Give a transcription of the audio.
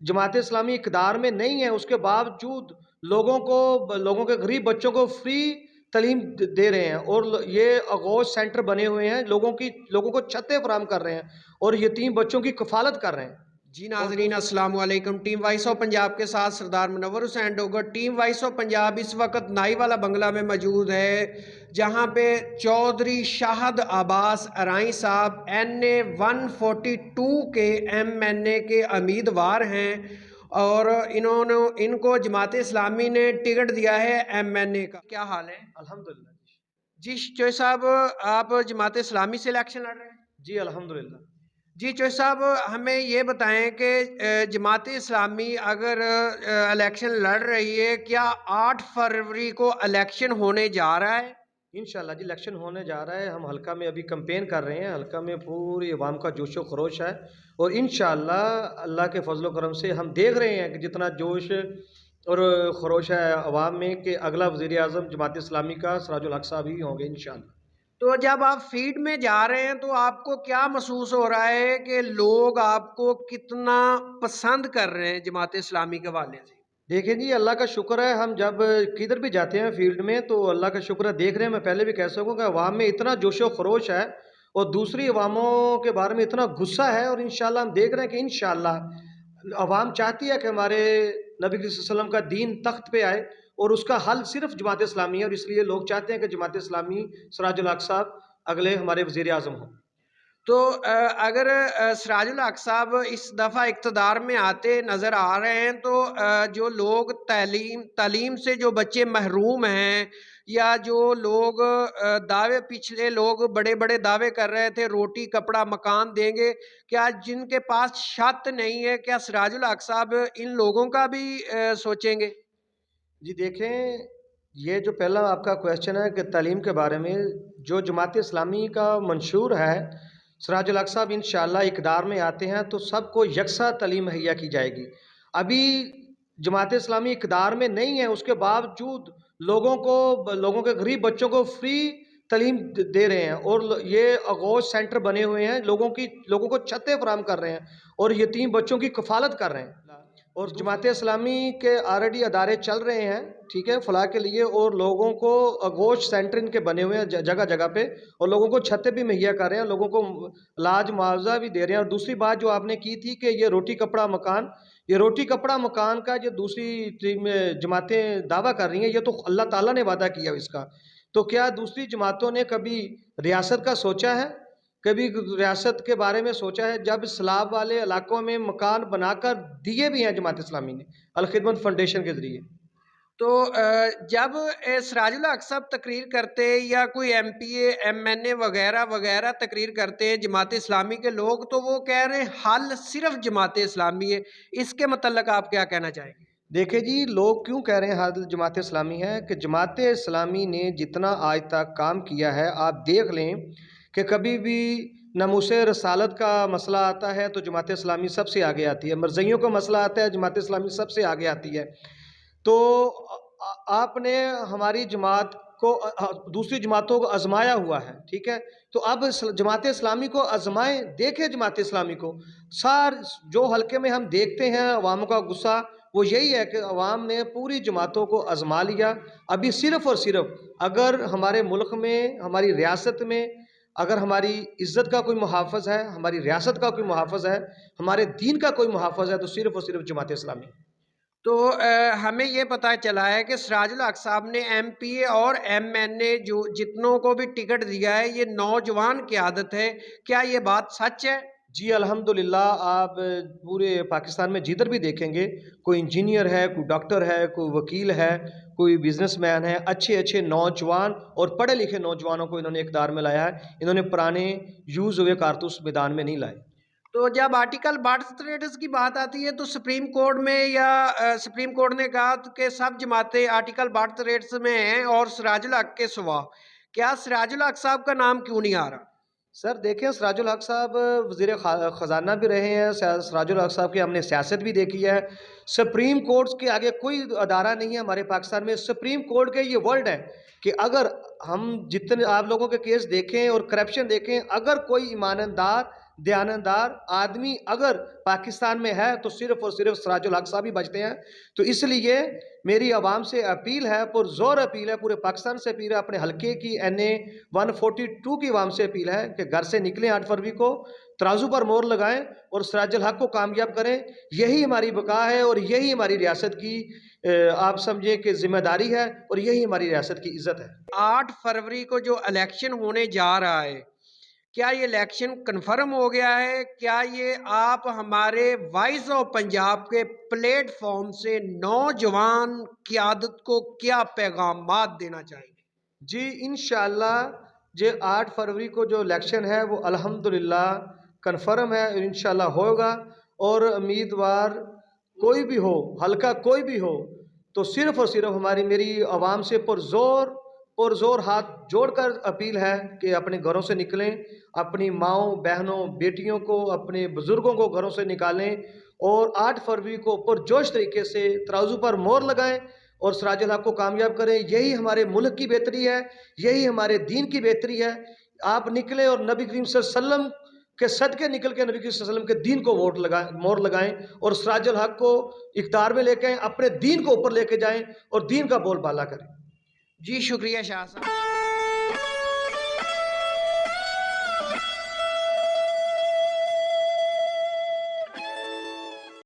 जमात इस्लामी इक़्तिदार में नहीं है, उसके बावजूद लोगों के गरीब बच्चों को फ्री तालीम दे रहे हैं और ये आगोश सेंटर बने हुए हैं, लोगों को छतें फराहम कर रहे हैं और यतीम बच्चों की कफालत कर रहे हैं। जी नाज़रीन अस्सलाम वालेकुम। टीम वॉइस ऑफ पंजाब के साथ Sardar Munawar Hussain Dogar. Team voice of Punjab इस वक्त नाई वाला बंगला में मौजूद है, जहां पे चौधरी शाहद अब्बास अराई साहब NA 142 के MNA के उम्मीदवार हैं और इनको जमात इस्लामी ने टिकट दिया है MNA का। क्या हाल है? अल्हम्दुलिल्लाह जी चौधरी साहब, आप जमात इस्लामी से इलेक्शन लड़ रहे हैं? जी, अल्हम्दुलिल्लाह। जी चौधरी साहब, हमें ये बताएं कि जमात इस्लामी अगर इलेक्शन लड़ रही है, क्या 8 फरवरी को इलेक्शन होने जा रहा है? इंशाल्लाह जी इलेक्शन होने जा रहा है। हम हल्का में अभी कैंपेन कर रहे हैं, हल्का में पूरी अवाम का जोश व खरोश है और इंशाल्लाह अल्लाह के फजल करम से हम देख रहे हैं कि जितना जोश और खरोश है अवाम में कि अगला वज़ीर आज़म जमात इस्लामी का सिराजुल हक साहब ही होंगे इंशाल्लाह। तो जब आप फील्ड में जा रहे हैं तो आपको क्या महसूस हो रहा है कि लोग आपको कितना पसंद कर रहे हैं जमात इस्लामी के हवाले से? देखिए जी, अल्लाह का शुक्र है, हम जब किधर भी जाते हैं फील्ड में तो अल्लाह का शुक्र है, देख रहे हैं। मैं पहले भी कह सकूँ कि अवाम में इतना जोश व खरोश है और दूसरी अवामों के बारे में इतना गुस्सा है और इंशाल्लाह हम देख रहे हैं कि इंशाल्लाह अवाम चाहती है कि हमारे नबी करीम सल्लल्लाहु अलैहि वसल्लम का दीन तख्त पे आए और उसका हल सिर्फ जमात इस्लामी है और इसलिए लोग चाहते हैं कि जमात इस्लामी सिराजुल हक साहब अगले हमारे वज़ीर आज़म हों। तो अगर सिराजुल हक साहब इस दफ़ा इक़्तिदार में आते नज़र आ रहे हैं तो जो लोग तालीम से जो बच्चे महरूम हैं या जो लोग दावे पिछले लोग बड़े बड़े दावे कर रहे थे रोटी कपड़ा मकान देंगे, क्या जिनके पास छत नहीं है, क्या सिराजुल हक साहब इन लोगों का भी सोचेंगे? जी देखें, ये जो पहला आपका क्वेश्चन है कि तालीम के बारे में, जो जमात इस्लामी का मंशूर है सिराजुल हक साहब इंशाअल्लाह इक़्तिदार में आते हैं तो सबको यकसा तालीम मुहैया की जाएगी। अभी जमात इस्लामी इक़्तिदार में नहीं है, उसके बावजूद लोगों के गरीब बच्चों को फ्री तालीम दे रहे हैं और ये आगोश सेंटर बने हुए हैं, लोगों को छतें फराहम कर रहे हैं और यतीम बच्चों की कफालत कर रहे हैं। और जमात इस्लामी के ऑलरेडी अदारे चल रहे हैं, ठीक है, फलाह के लिए, और लोगों को आगोश सेंटर इनके बने हुए हैं जगह जगह पे और लोगों को छतें भी मुहैया कर रहे हैं, लोगों को इलाज मुआवजा भी दे रहे हैं। और दूसरी बात जो आपने की थी कि ये रोटी कपड़ा मकान, ये रोटी कपड़ा मकान का जो दूसरी टीम जमातें दावा कर रही हैं, ये तो अल्लाह ताला ने वादा किया इसका। तो क्या दूसरी जमातों ने कभी रियासत का सोचा है? कभी रियासत के बारे में सोचा है? जब सैलाब वाले इलाकों में मकान बनाकर दिए भी हैं जमात इस्लामी ने अल खिदमत फाउंडेशन के ज़रिए। तो जब सिराजुल हक साहब तकरीर करते या कोई MPA MNA वगैरह वगैरह तकरीर करते हैं जमात इस्लामी के लोग, तो वो कह रहे हैं हल सिर्फ जमात इस्लामी है। इसके मतलब आप क्या कहना चाहेंगे? देखिए जी, लोग क्यों कह रहे हैं हल जमात इस्लामी है कि जमात इस्लामी ने जितना आज तक काम किया है, आप देख लें कि कभी भी नमूसे रसालत का मसला आता है तो जमात इस्लामी सबसे आगे आती है, मरज़इयों का मसला आता है जमात इस्लामी सबसे आगे आती है। तो आपने हमारी जमात को दूसरी जमातों को आजमाया हुआ है, ठीक है, तो अब जमात इस्लामी को आजमाएं, देखें जमात इस्लामी को। जो हल्के में हम देखते हैं अवाम का गुस्सा, वो यही है कि अवाम ने पूरी जमातों को आजमा लिया। अभी सिर्फ़ और सिर्फ अगर हमारे मुल्क में, हमारी रियासत में, अगर हमारी इज़्ज़त का कोई मुहाफ़िज़ है, हमारी रियासत का कोई मुहाफ़िज़ है, हमारे दीन का कोई मुहाफ़िज़ है, तो सिर्फ़ और सिर्फ जमात इस्लामी। तो हमें ये पता चला है कि सिराजुल हक साहब ने MPA और MNA जो जितनों को भी टिकट दिया है, ये नौजवान क़यादत है। क्या ये बात सच है? जी अल्हम्दुलिल्लाह, आप पूरे पाकिस्तान में जिधर भी देखेंगे, कोई इंजीनियर है, कोई डॉक्टर है, कोई वकील है, कोई बिजनेसमैन है, अच्छे अच्छे नौजवान और पढ़े लिखे नौजवानों को इन्होंने इक़्तिदार में लाया है। इन्होंने पुराने यूज़ हुए कारतूस मैदान में नहीं लाए। तो जब आर्टिकल बर्थ रेट्स की बात आती है तो सुप्रीम कोर्ट में या सुप्रीम कोर्ट ने कहा कि सब जमातें आर्टिकल बर्थ रेट्स में हैं और सिराजुल हक के सिवा, क्या सिराजुल हक साहब का नाम क्यों नहीं आ रहा? सर देखें, सिराजुल हक साहब वज़ीर ख़जाना भी रहे हैं, सिराजुल हक साहब की हमने सियासत भी देखी है। सुप्रीम कोर्ट के आगे कोई अदारा नहीं है हमारे पाकिस्तान में। सुप्रीम कोर्ट के ये वर्ड है कि अगर हम जितने आप लोगों के केस देखें और करप्शन देखें, अगर कोई ईमानदार دیانتدار آدمی اگر پاکستان میں ہے تو صرف اور صرف سراج الحق صاحب ہی بچتے ہیں. تو اس لیے میری عوام سے اپیل ہے, پرزور اپیل ہے, پورے پاکستان سے اپیل ہے, اپنے حلقے کی NA 142 کی عوام سے اپیل ہے کہ گھر سے نکلیں 8 فروری کو, ترازو پر مور لگائیں اور سراج الحق کو کامیاب کریں. یہی ہماری بقا ہے اور یہی ہماری ریاست کی آپ سمجھیں کہ ذمہ داری ہے اور یہی ہماری ریاست کی عزت ہے. 8 فروری کو جو الیکشن ہونے جا رہا ہے, کیا یہ الیکشن کنفرم ہو گیا ہے؟ کیا یہ آپ ہمارے وائس آف پنجاب کے پلیٹ فارم سے نوجوان قیادت کو کیا پیغامات دینا چاہیں گے؟ جی انشاءاللہ یہ 8 فروری کو جو الیکشن ہے وہ الحمدللہ کنفرم ہے, انشاءاللہ ہوگا. اور امیدوار کوئی بھی ہو, حلقہ کوئی بھی ہو, تو صرف اور صرف میری عوام سے پرزور ہاتھ جوڑ کر اپیل ہے کہ اپنے گھروں سے نکلیں, اپنی ماؤں بہنوں بیٹیوں کو, اپنے بزرگوں کو گھروں سے نکالیں اور 8 فروری کو پرجوش طریقے سے ترازو پر مور لگائیں اور سراج الحق کو کامیاب کریں. یہی ہمارے ملک کی بہتری ہے, یہی ہمارے دین کی بہتری ہے. آپ نکلیں اور نبی کریم صلی اللہ علیہ وسلم کے صدقے نکل کے نبی کریم صلی اللہ علیہ وسلم کے دین کو مور لگائیں اور سراج الحق کو اقتدار میں لے کے آئیں, اپنے دین کو اوپر لے کے جائیں اور دین کا بول بالا کریں. جی شکریہ شاہ صاحب.